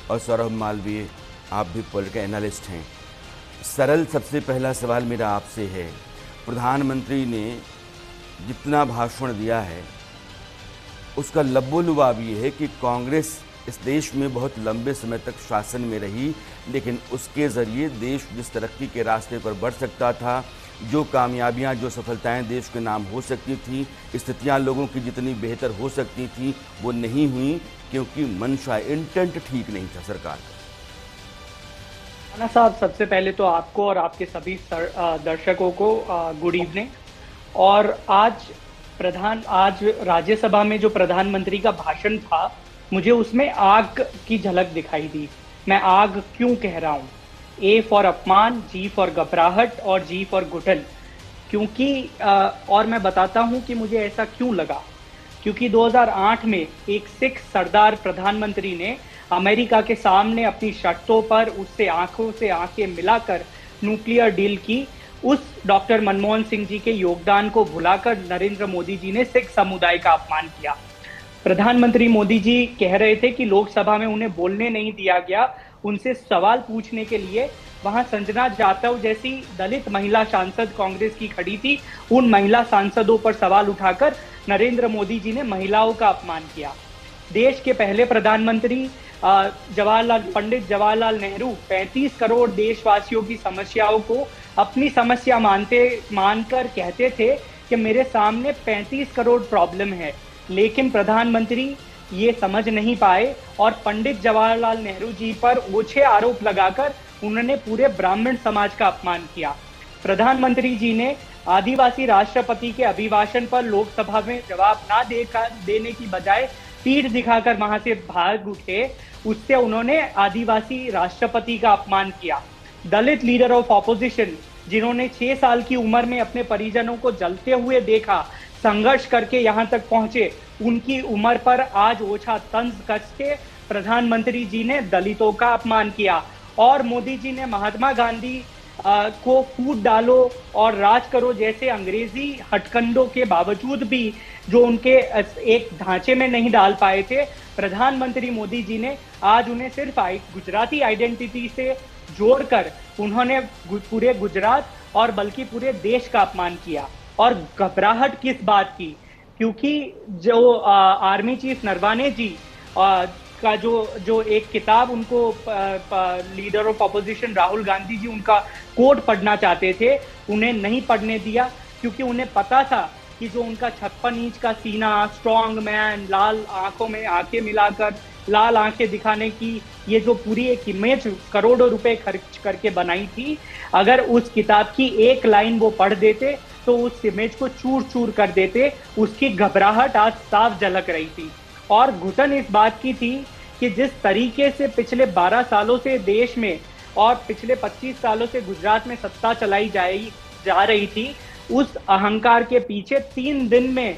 और सौरभ मालवीय, आप भी पॉलिटिकल एनालिस्ट हैं। सरल, सबसे पहला सवाल मेरा आपसे है, प्रधानमंत्री ने जितना भाषण दिया है उसका लबोलुबाब ये है कि कांग्रेस इस देश में बहुत लंबे समय तक शासन में रही, लेकिन उसके ज़रिए देश जिस तरक्की के रास्ते पर बढ़ सकता था, जो कामयाबियां, जो सफलताएं देश के नाम हो सकती थी, स्थितियां लोगों की जितनी बेहतर हो सकती थी, वो नहीं हुई, क्योंकि मंशा, इंटेंट ठीक नहीं था सरकार का। राणा साहब, सबसे पहले तो आपको और आपके सभी दर्शकों को गुड इवनिंग। और आज राज्यसभा में जो प्रधानमंत्री का भाषण था, मुझे उसमें आग की झलक दिखाई दी। मैं आग क्यों कह रहा हूँ? ए फॉर अपमान, जी फॉर घबराहट और जी फॉर घुटन। क्योंकि और मैं बताता हूँ कि मुझे ऐसा क्यों लगा। क्योंकि 2008 में एक सिख सरदार प्रधानमंत्री ने अमेरिका के सामने अपनी शर्तों पर उससे आंखों से आंखें मिलाकर न्यूक्लियर डील की। उस डॉक्टर मनमोहन सिंह जी के योगदान को भुलाकर नरेंद्र मोदी जी ने सिख समुदाय का अपमान किया। प्रधानमंत्री मोदी जी कह रहे थे कि लोकसभा में उन्हें बोलने नहीं दिया गया। उनसे सवाल पूछने के लिए वहां संजना जाटव जैसी दलित महिला सांसद कांग्रेस की खड़ी थी। उन महिला सांसदों पर सवाल उठाकर नरेंद्र मोदी जी ने महिलाओं का अपमान किया। देश के पहले प्रधानमंत्री पंडित जवाहरलाल नेहरू 35 करोड़ देशवासियों की समस्याओं को अपनी समस्या मानकर कहते थे कि मेरे सामने 35 करोड़ प्रॉब्लम है। लेकिन प्रधानमंत्री ये समझ नहीं पाए और पंडित जवाहरलाल नेहरू जी पर ओछे आरोप लगाकर उन्होंने पूरे ब्राह्मण समाज का अपमान किया। प्रधानमंत्री जी ने आदिवासी राष्ट्रपति के अभिभाषण पर लोकसभा में जवाब ना देने की बजाय पीठ दिखाकर वहां से भाग उठे। उससे उन्होंने आदिवासी राष्ट्रपति का अपमान किया। दलित लीडर ऑफ ऑपोजिशन, जिन्होंने 6 साल की उम्र में अपने परिजनों को जलते हुए देखा, संघर्ष करके यहां तक पहुंचे, उनकी उम्र पर आज ओछा तंज कस के प्रधानमंत्री जी ने दलितों का अपमान किया। और मोदी जी ने महात्मा गांधी को फूट डालो और राज करो जैसे अंग्रेजी हथकंडों के बावजूद भी जो उनके एक ढांचे में नहीं डाल पाए थे, प्रधानमंत्री मोदी जी ने आज उन्हें सिर्फ गुजराती आइडेंटिटी से जोड़कर उन्होंने पूरे गुजरात और बल्कि पूरे देश का अपमान किया। और घबराहट किस बात की? क्योंकि जो आर्मी चीफ नरवाने जी का जो एक किताब उनको leader of opposition Rahul Gandhi ji उनका कोट पढ़ना चाहते थे, उन्हें नहीं पढ़ने दिया। क्योंकि उन्हें पता था कि जो उनका 56 इंच का सीना, स्ट्रॉन्ग मैन, लाल आंखों में आंखें मिलाकर लाल आंखें दिखाने की ये जो पूरी एक इमेज करोड़ों रुपए खर्च करके बनाई थी, अगर उस किताब की एक लाइन वो पढ़ देते तो उस इमेज को चूर चूर कर देते। उसकी घबराहट आज साफ झलक रही थी। और घुटन इस बात की थी कि जिस तरीके से पिछले 12 सालों से देश में और पिछले 25 सालों से गुजरात में सत्ता चलाई जा रही थी, उस अहंकार के पीछे 3 दिन में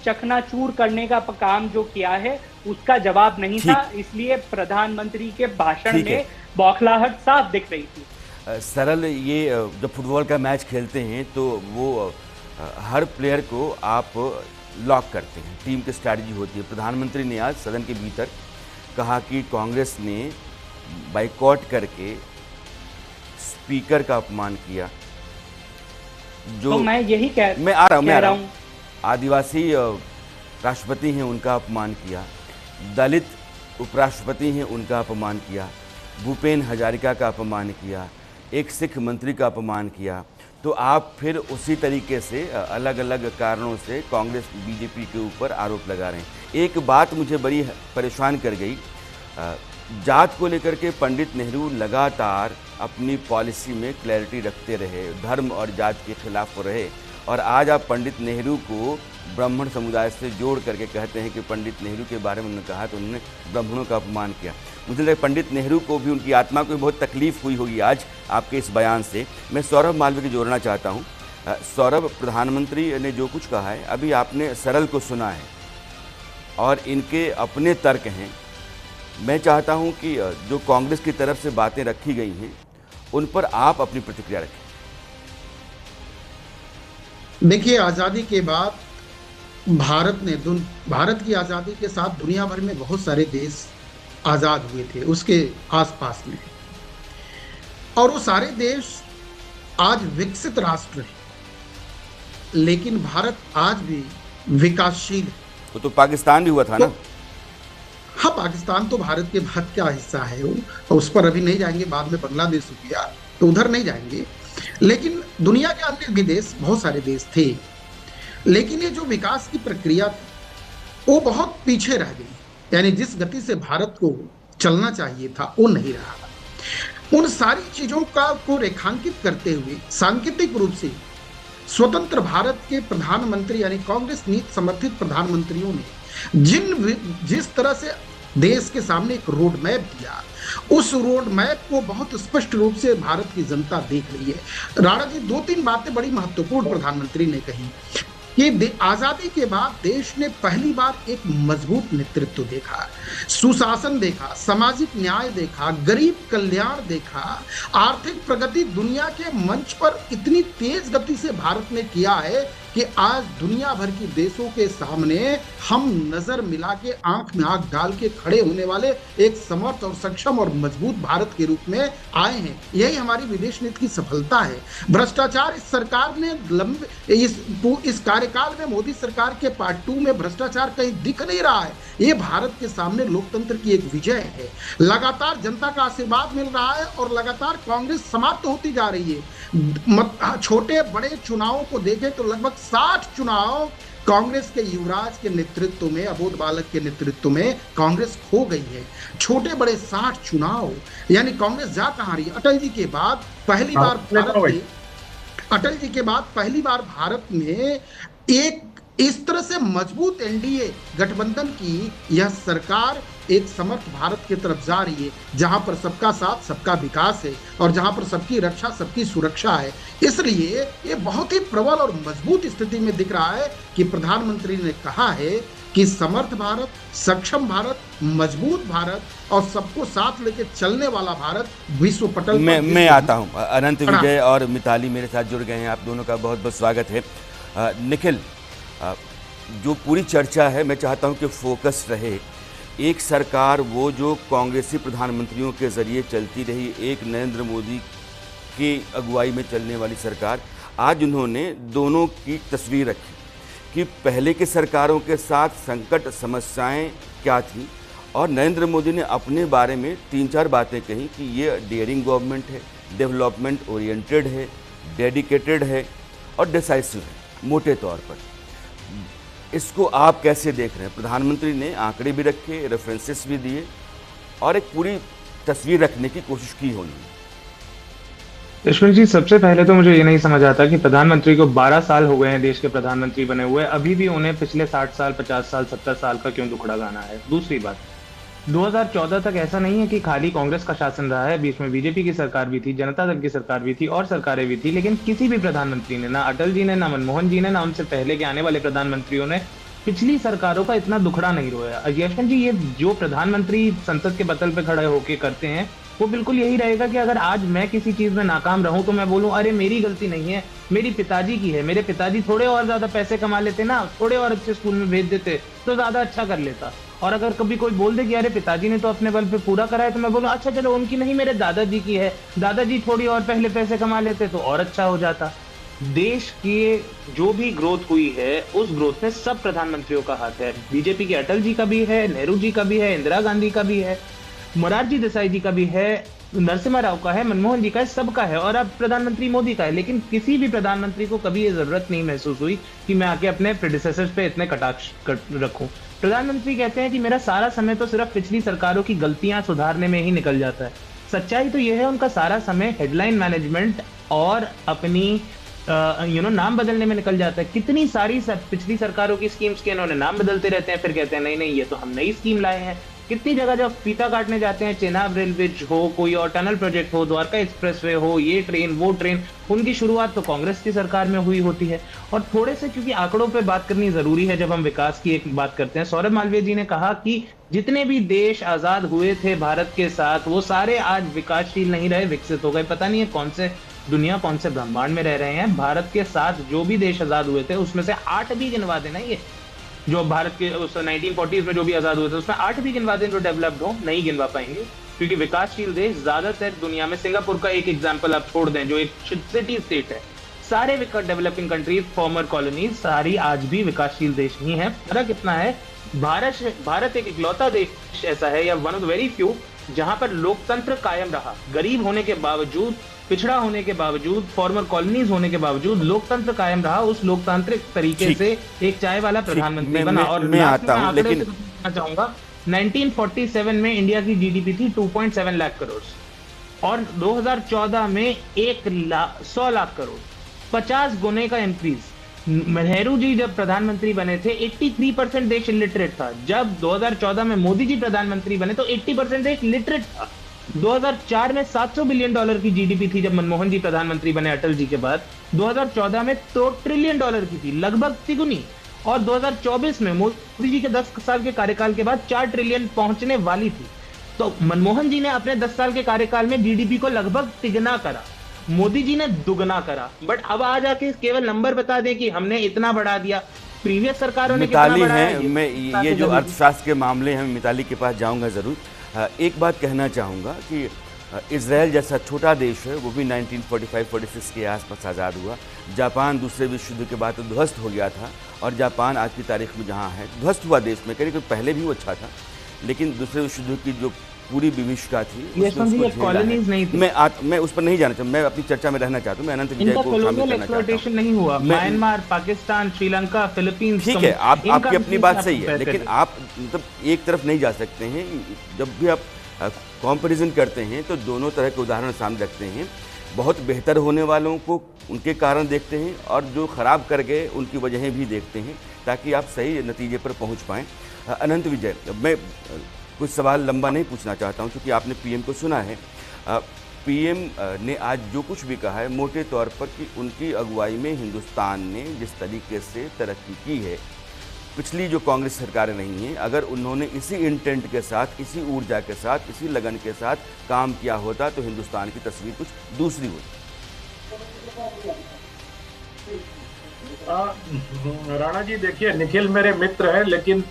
चकनाचूर करने का काम जो किया है उसका जवाब नहीं था। इसलिए प्रधानमंत्री के भाषण में बौखलाहट साफ दिख रही थी। सरल, ये जब फुटबॉल का मैच खेलते हैं तो वो हर प्लेयर को आप लॉक करते हैं, टीम की स्ट्रैटेजी होती है। प्रधानमंत्री ने आज सदन के भीतर कहा कि कांग्रेस ने बाइकॉट करके स्पीकर का अपमान किया। जो तो मैं यही मैं आ रहा हूँ। आदिवासी राष्ट्रपति हैं, उनका अपमान किया। दलित उपराष्ट्रपति हैं, उनका अपमान किया। भूपेन हजारिका का अपमान किया। एक सिख मंत्री का अपमान किया। तो आप फिर उसी तरीके से अलग अलग कारणों से कांग्रेस बीजेपी के ऊपर आरोप लगा रहे हैं। एक बात मुझे बड़ी परेशान कर गई, जात को लेकर के पंडित नेहरू लगातार अपनी पॉलिसी में क्लैरिटी रखते रहे, धर्म और जात के खिलाफ रहे, और आज आप पंडित नेहरू को ब्राह्मण समुदाय से जोड़ करके कहते हैं कि पंडित नेहरू के बारे में उन्होंने कहा तो उन्होंने ब्राह्मणों का अपमान किया। मुझे लगता है पंडित नेहरू को भी, उनकी आत्मा को भी बहुत तकलीफ हुई होगी आज आपके इस बयान से। मैं सौरभ मालवीय को जोड़ना चाहता हूँ। सौरभ, प्रधानमंत्री ने जो कुछ कहा है, अभी आपने सरल को सुना है और इनके अपने तर्क हैं। मैं चाहता हूं कि जो कांग्रेस की तरफ से बातें रखी गई हैं उन पर आप अपनी प्रतिक्रिया रखें। देखिए, आज़ादी के बाद भारत की आज़ादी के साथ दुनिया भर में बहुत सारे देश आजाद हुए थे उसके आसपास में, और वो सारे देश आज विकसित राष्ट्र हैं, लेकिन भारत आज भी विकासशील है। वो तो पाकिस्तान भी हुआ था ना। हाँ, पाकिस्तान तो भारत के भारत का हिस्सा है, वो उस पर अभी नहीं जाएंगे, बाद में बांग्लादेश हो गया तो उधर नहीं जाएंगे। लेकिन दुनिया के अन्य भी देश, बहुत सारे देश थे, लेकिन ये जो विकास की प्रक्रिया थी वो बहुत पीछे रह गई। यानी जिस गति से भारत को चलना चाहिए था वो नहीं रहा। उन सारी चीजों को रेखांकित करते हुए सांकेतिक रूप से स्वतंत्र भारत के प्रधानमंत्री यानी कांग्रेस नीति समर्थित प्रधानमंत्रियों ने जिस तरह से देश के सामने एक रोड मैप दिया, उस रोड मैप को बहुत स्पष्ट रूप से भारत की जनता देख रही है। राणा जी, 2-3 बातें बड़ी महत्वपूर्ण प्रधानमंत्री ने कही कि आजादी के बाद देश ने पहली बार एक मजबूत नेतृत्व देखा, सुशासन देखा, सामाजिक न्याय देखा, गरीब कल्याण देखा, आर्थिक प्रगति दुनिया के मंच पर इतनी तेज गति से भारत ने किया है कि आज दुनिया भर की देशों के सामने हम नजर मिला के आंख में आंख डाल के खड़े होने वाले एक समर्थ और सक्षम और मजबूत भारत के रूप में आए हैं। यही हमारी विदेश नीति की सफलता है। भ्रष्टाचार इस सरकार ने इस कार्यकाल में मोदी सरकार के पार्ट 2 में भ्रष्टाचार कहीं दिख नहीं रहा है। ये भारत के सामने लोकतंत्र की एक विजय है। लगातार जनता का आशीर्वाद मिल रहा है और लगातार कांग्रेस समाप्त होती जा रही है। छोटे बड़े चुनावों को देखें तो लगभग 60 चुनाव कांग्रेस के युवराज के नेतृत्व में, अबोध बालक के नेतृत्व में कांग्रेस खो गई है। छोटे बड़े 60 चुनाव, यानी कांग्रेस जा कहां रही है। अटल जी के बाद पहली भारत में एक इस तरह से मजबूत एनडीए गठबंधन की यह सरकार एक समर्थ भारत की तरफ जा रही है, जहां पर सबका साथ सबका विकास है और जहां पर सबकी रक्षा सबकी सुरक्षा है। इसलिए ये बहुत ही प्रबल और मजबूत स्थिति में दिख रहा है कि प्रधानमंत्री ने कहा है कि समर्थ भारत, सक्षम भारत, मजबूत भारत और सबको साथ लेके चलने वाला भारत विश्व पटल मैं आता हूं। अनंत विजय और मिताली मेरे साथ जुड़ गए हैं, आप दोनों का बहुत बहुत स्वागत है। निखिल, जो पूरी चर्चा है मैं चाहता हूं कि फोकस रहे। एक सरकार वो जो कांग्रेसी प्रधानमंत्रियों के ज़रिए चलती रही, एक नरेंद्र मोदी की अगुवाई में चलने वाली सरकार, आज उन्होंने दोनों की तस्वीर रखी कि पहले के सरकारों के साथ संकट समस्याएं क्या थी, और नरेंद्र मोदी ने अपने बारे में 3-4 बातें कही कि ये डेयरिंग गवर्नमेंट है, डेवलपमेंट ओरिएंटेड है, डेडिकेटेड है और डिसाइसिव है मोटे तौर पर। इसको आप कैसे देख रहे हैं? प्रधानमंत्री ने आंकड़े भी रखे, रेफरेंसेस भी दिए और एक पूरी तस्वीर रखने की कोशिश की होगी। यशवंत जी, सबसे पहले तो मुझे ये नहीं समझ आता कि प्रधानमंत्री को 12 साल हो गए हैं देश के प्रधानमंत्री बने हुए, अभी भी उन्हें पिछले 60 साल, 50 साल, 70 साल का क्यों दुखड़ा गाना है। दूसरी बात, 2014 तक ऐसा नहीं है कि खाली कांग्रेस का शासन रहा है, बीच में बीजेपी की सरकार भी थी, जनता दल की सरकार भी थी और सरकारें भी थी, लेकिन किसी भी प्रधानमंत्री ने, ना अटल जी ने, ना मनमोहन जी ने, ना उनसे पहले के आने वाले प्रधानमंत्रियों ने पिछली सरकारों का इतना दुखड़ा नहीं रोया। यशवंत जी, ये जो प्रधानमंत्री संसद के पटल पे खड़े होके करते हैं वो बिल्कुल यही रहेगा कि अगर आज मैं किसी चीज में नाकाम रहूं तो मैं बोलूं अरे मेरी गलती नहीं है, मेरी पिताजी की है, मेरे पिताजी थोड़े और ज्यादा पैसे कमा लेते ना, थोड़े और अच्छे स्कूल में भेज देते तो ज्यादा अच्छा कर लेता। और अगर कभी कोई बोल दे कि अरे पिताजी ने तो अपने बल पे पूरा करा है, तो मैं बोलूं अच्छा चलो उनकी नहीं, मेरे दादाजी की है, दादाजी थोड़ी और पहले पैसे कमा लेते तो और अच्छा हो जाता। देश की जो भी ग्रोथ हुई है उस ग्रोथ में सब प्रधानमंत्रियों का हाथ है। बीजेपी के अटल जी का भी है, नेहरू जी का भी है, इंदिरा गांधी का भी है, मोरारजी देसाई जी का भी है, नरसिम्हा राव का है, मनमोहन जी का है, सबका है और अब प्रधानमंत्री मोदी का है। लेकिन किसी भी प्रधानमंत्री को कभी ये जरूरत नहीं महसूस हुई कि मैं आके अपने प्रेडिसेसर्स पे इतने कटाक्ष रखूं। प्रधानमंत्री कहते हैं कि मेरा सारा समय तो सिर्फ पिछली सरकारों की गलतियां सुधारने में ही निकल जाता है। सच्चाई तो यह है उनका सारा समय हेडलाइन मैनेजमेंट और अपनी नाम बदलने में निकल जाता है। कितनी सारी पिछली सरकारों की स्कीम्स के इन्होंने नाम बदलते रहते हैं, फिर कहते हैं नहीं नहीं ये तो हम नई स्कीम लाए हैं। कितनी जगह जब फीता काटने जाते हैं, चेनाब रेलवे हो, कोई और टनल प्रोजेक्ट हो, द्वारका एक्सप्रेसवे हो, ये ट्रेन वो ट्रेन, उनकी शुरुआत तो कांग्रेस की सरकार में हुई होती है। और थोड़े से क्योंकि आंकड़ों पे बात करनी जरूरी है जब हम विकास की एक बात करते हैं, सौरभ मालवीय जी ने कहा कि जितने भी देश आजाद हुए थे भारत के साथ वो सारे आज विकासशील नहीं रहे, विकसित हो गए। पता नहीं है कौन से दुनिया कौन से ब्रह्मांड में रह रहे हैं। भारत के साथ जो भी देश आजाद हुए थे उसमें से 8 भी गिनवा देना, ये जो भारत के उस 1940s में जो भी आजाद हुए थे उसमें 8 भी गिनवा दें जो डेवलप्ड हो, नहीं गिनवा पाएंगे, क्योंकि विकासशील देश ज्यादातर दुनिया में, सिंगापुर का एक एग्जांपल आप छोड़ दें जो एक सिटी स्टेट है, सारे डेवलपिंग कंट्रीज, फॉर्मर कॉलोनीज, सारी आज भी विकासशील देश ही हैं। फर्क इतना है, भारत एक इकलौता देश ऐसा है, या one of the very few, जहां पर लोकतंत्र कायम रहा, गरीब होने के बावजूद, पिछड़ा होने के बावजूद, फॉर्मर कॉलोनीज होने के बावजूद लोकतंत्र कायम रहा। उस लोकतांत्रिक तरीके से एक चाय वाला प्रधानमंत्री बना। और मैं आता हूं, लेकिन चाहूंगा 1947 में इंडिया की जीडीपी थी 2.7 लाख करोड़ और 2014 में 100 लाख करोड़, 50 गुने का इंक्रीज। नेहरू जी जब प्रधानमंत्री बने थे 83% देश इलिटरेट था। जब 2014 में मोदी जी प्रधानमंत्री बने तो 80% देश लिटरेट था। 2004 में $700 बिलियन की जीडीपी थी जब मनमोहन जी प्रधानमंत्री बने अटल जी के बाद। 2014 में $2 ट्रिलियन की थी, लगभग तिगुनी। और 2024 में मोदी जी के 10 साल के कार्यकाल के बाद 4 ट्रिलियन पहुंचने वाली थी। तो मनमोहन जी ने अपने 10 साल के कार्यकाल में जीडीपी को लगभग तिगुना करा, मोदी जी ने दुगना करा। बट अब आ जाके केवल नंबर बता दें कि हमने इतना बढ़ा दिया, प्रीवियस सरकारों ने कितना बढ़ाया है। मैं ये जो अर्थशास्त्र के मामले हैं, मिताली के पास जाऊंगा जरूर। एक बात कहना चाहूँगा कि इजराइल जैसा छोटा देश है, वो भी 1945-46 के आसपास आज़ाद हुआ। जापान दूसरे विश्व युद्ध के बाद तो ध्वस्त हो गया था, और जापान आज की तारीख में जहाँ है, ध्वस्त हुआ देश में, कहीं पहले भी वो अच्छा था, लेकिन दूसरे विश्व युद्ध की जो पूरी विभीषिका थी, कॉलोनीज नहीं थी। मैं उस पर नहीं जाना चाहता, मैं अपनी चर्चा में रहना चाहता हूँ। मैं अनंत विजय को शामिल करना चाहता हूँ। नहीं हुआ, म्यांमार, पाकिस्तान, श्रीलंका, फिलीपींस, ठीक है, आपकी अपनी बात सही है, लेकिन आप मतलब एक तरफ नहीं जा सकते हैं। जब भी आप कंपैरिजन करते हैं तो दोनों तरह के उदाहरण सामने रखते हैं। बहुत बेहतर होने वालों को उनके कारण देखते हैं, और जो खराब कर गए उनकी वजहें भी देखते हैं, ताकि आप सही नतीजे पर पहुंच पाएं। अनंत विजय, मैं कुछ सवाल लंबा नहीं पूछना चाहता हूं, क्योंकि आपने पीएम को सुना है। पीएम ने आज जो कुछ भी कहा है, मोटे तौर पर कि उनकी अगुवाई में हिंदुस्तान ने जिस तरीके से तरक्की की है, पिछली जो कांग्रेस सरकारें रही हैं, अगर उन्होंने इसी इंटेंट के साथ, इसी ऊर्जा के साथ, इसी लगन के साथ काम किया होता तो हिंदुस्तान की तस्वीर कुछ दूसरी होती। राणा जी देखिए, निखिल मेरे मित्र हैं, लेकिन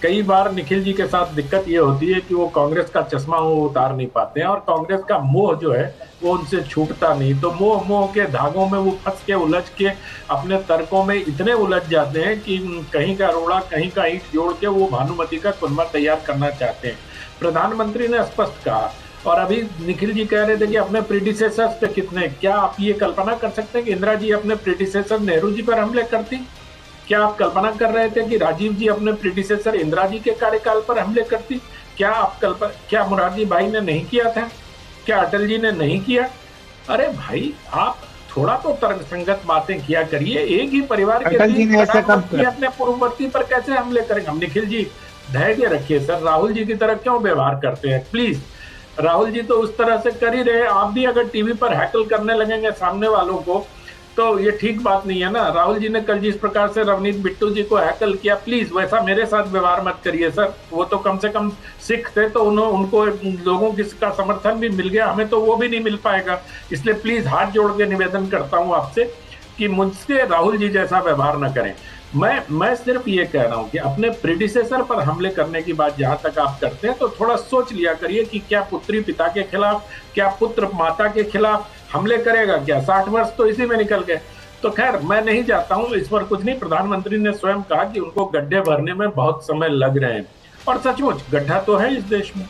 कई बार निखिल जी के साथ दिक्कत ये होती है कि वो कांग्रेस का चश्मा वो उतार नहीं पाते हैं, और कांग्रेस का मोह जो है वो उनसे छूटता नहीं। तो मोह के धागों में वो फंस के, उलझ के, अपने तर्कों में इतने उलझ जाते हैं कि कहीं का रोड़ा कहीं का ईंट जोड़ के वो भानुमति का कुनबा तैयार करना चाहते हैं। प्रधानमंत्री ने स्पष्ट कहा, और अभी निखिल जी कह रहे थे कि अपने प्रीडिसेसर्स पे कितने, क्या आप ये कल्पना कर सकते हैं कि इंदिरा जी अपने प्रीडिसेसर नेहरू जी पर हमले करती? क्या आप कल्पना कर रहे थे कि राजीव जी अपने प्रीडिसेसर इंदिरा जी के कार्यकाल पर हमले करती? क्या मुरारजी भाई ने नहीं किया था? क्या अटल जी ने नहीं किया? अरे भाई, आप थोड़ा तो तर्कसंगत बातें किया करिए। एक ही परिवार के अपने पूर्ववर्ती पर कैसे हमले करेंगे? हम निखिल जी धैर्य रखिए सर, राहुल जी की तरह क्यों व्यवहार करते हैं प्लीज। राहुल जी तो उस तरह से कर ही रहे, आप भी अगर टीवी पर हैकल करने लगेंगे सामने वालों को तो ये ठीक बात नहीं है ना। राहुल जी ने कल जिस प्रकार से रवनीत बिट्टू जी को हैकल किया, प्लीज वैसा मेरे साथ व्यवहार मत करिए सर। वो तो कम से कम सिख थे, तो उनको लोगों का समर्थन भी मिल गया, हमें तो वो भी नहीं मिल पाएगा। इसलिए प्लीज हाथ जोड़ के निवेदन करता हूँ आपसे कि मुझसे राहुल जी जैसा व्यवहार न करें। मैं सिर्फ ये कह रहा हूं कि अपने प्रीडिसेसर पर हमले करने की बात जहां तक आप करते हैं तो थोड़ा सोच लिया करिए कि क्या पुत्री पिता के खिलाफ, क्या पुत्र माता के खिलाफ हमले करेगा क्या? 60 वर्ष तो इसी में निकल गए। तो खैर मैं नहीं जाता हूं इस पर कुछ नहीं। प्रधानमंत्री ने स्वयं कहा कि उनको गड्ढे भरने में बहुत समय लग रहे हैं, और सचमुच गड्ढा तो है इस देश में,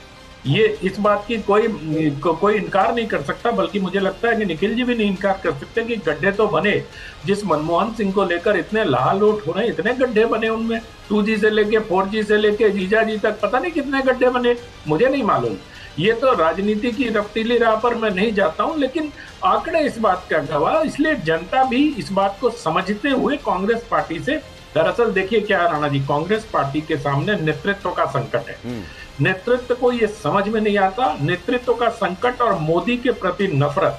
ये इस बात की कोई इनकार नहीं कर सकता। बल्कि मुझे लगता है कि निखिल जी भी नहीं इनकार कर सकते कि गड्ढे तो बने। जिस मनमोहन सिंह को लेकर इतने लालोट हो रहे हैं, इतने गड्ढे बने उनमें, 2G से लेके 4G से लेके जीजा जी तक, पता नहीं कितने गड्ढे बने, मुझे नहीं मालूम। ये तो राजनीति की रफ्तीली राह पर मैं नहीं जाता हूं, लेकिन आंकड़े इस बात का गवाह। इसलिए जनता भी इस बात को समझते हुए कांग्रेस पार्टी से, दरअसल देखिए क्या है राणा जी, कांग्रेस पार्टी के सामने नेतृत्व का संकट है। नेतृत्व को ये समझ में नहीं आता। नेतृत्व का संकट और मोदी के प्रति नफरत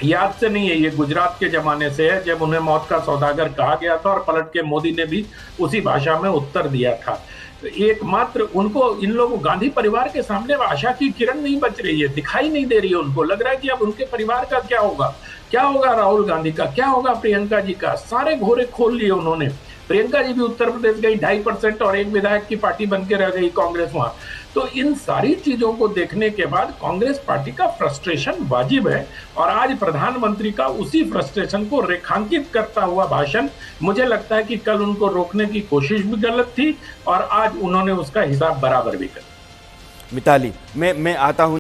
याद से नहीं है, ये गुजरात के जमाने से है, जब उन्हें मौत का सौदागर कहा गया था और पलट के मोदी ने भी उसी भाषा में उत्तर दिया था। एकमात्र उनको, इन लोगों, गांधी परिवार के सामने आशा की किरण नहीं बच रही है, दिखाई नहीं दे रही है। उनको लग रहा है कि अब उनके परिवार का क्या होगा, क्या होगा राहुल गांधी का, क्या होगा प्रियंका जी का। सारे घोरे खोल लिए उन्होंने। प्रियंका जी भी उत्तर प्रदेश गई 2.5% और एक विधायक की पार्टी बन के रह गई कांग्रेस वहां। तो इन सारी चीजों को देखने के बाद कांग्रेस पार्टी का फ्रस्ट्रेशन वाजिब है, और आज प्रधानमंत्री का उसी फ्रस्ट्रेशन को रेखांकित करता हुआ भाषण, मुझे लगता है कि कल उनको रोकने की कोशिश भी गलत थी और आज उन्होंने उसका हिसाब बराबर भी कर। मिताली, मैं आता हूं